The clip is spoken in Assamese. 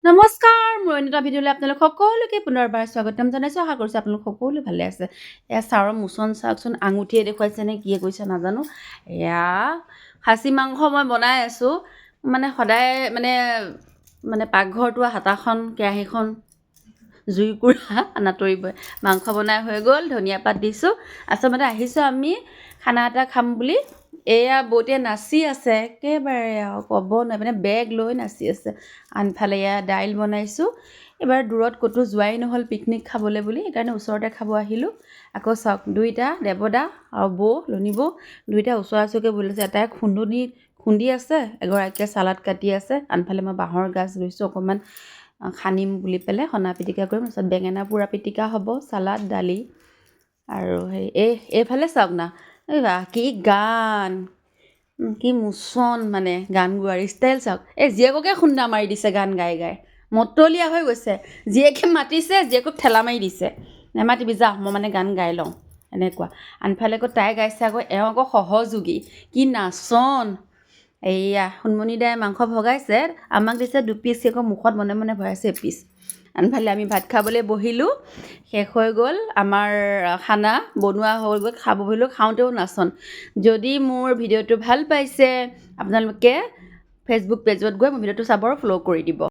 নমস্কাৰ মোৰ অন্য এটা ভিডিঅ'লৈ আপোনালোক সকলোকে পুনৰবাৰ স্বাগতম জনাইছোঁ আশা কৰিছোঁ আপোনালোক সকলো ভালে আছে এয়া ছাৰৰ মোচন চাওকচোন আঙুঠিয়ে দেখুৱাইছে নে কিয়ে কৈছে নাজানো এয়া খাচী মাংস মই বনাই আছোঁ মানে সদায় মানে পাকঘৰটো হাতাখন কেৰাহীখন জুইকুৰা নাতৰিবই মাংস বনাই হৈ গ'ল ধনিয়া পাত দিছোঁ আচলতে আহিছোঁ আমি খানা এটা খাম বুলি এয়া বৌটিয়ে নাচি আছে একেবাৰে আৰু ক'ব নোৱাৰি মানে বেগ লৈ নাচি আছে আনফালে এয়া দাইল বনাইছোঁ এবাৰ দূৰত ক'তো যোৱাই নহ'ল পিকনিক খাবলৈ বুলি সেইকাৰণে ওচৰতে খাব আহিলোঁ আকৌ চাওক দুইটা দেৱদা আৰু বৌ লনি বৌ দুইটা ওচৰা ওচৰকৈ বহি আছে এটাই খুন্দি আছে এগৰাকীয়ে চালাড কাটি আছে আনফালে মই বাঁহৰ গাজ লৈছোঁ অকণমান খানিম বুলি পেলাই সনা পিটিকা কৰিম তাৰপিছত বেঙেনা পোৰা পিটিকা হ'ব চালাড দালি আৰু এইফালে চাওক না কি গান কি মোচন মানে গান গোৱাৰ ষ্টাইল চাওক এই জীয়েককে খুন্দা মাৰি দিছে গান গাই গাই মতলীয়া হৈ গৈছে জীয়েকে মাতিছে জীয়েকক ঠেলা মাৰি দিছে নেমাতিবি যা মই মানে গান গাই লওঁ এনেকুৱা আনফালে আকৌ তাই গাইছে আকৌ এওঁ আকৌ সহযোগী কি নাচন এইয়া সোণমণি দাই মাংস ভগাইছে আমাক দিছে দুপিচ আকৌ মুখত মনে মনে ভৰাইছে এপিচ আনফালে আমি ভাত খাবলৈ বহিলোঁ শেষ হৈ গ'ল আমাৰ খানা বনোৱা হৈ গ'ল খাব বহিলোঁ খাওঁতেও নাচন যদি মোৰ ভিডিঅ'টো ভাল পাইছে আপোনালোকে ফেচবুক পেজত গৈ মোৰ ভিডিঅ'টো চাব আৰু ফ'ল' কৰি দিব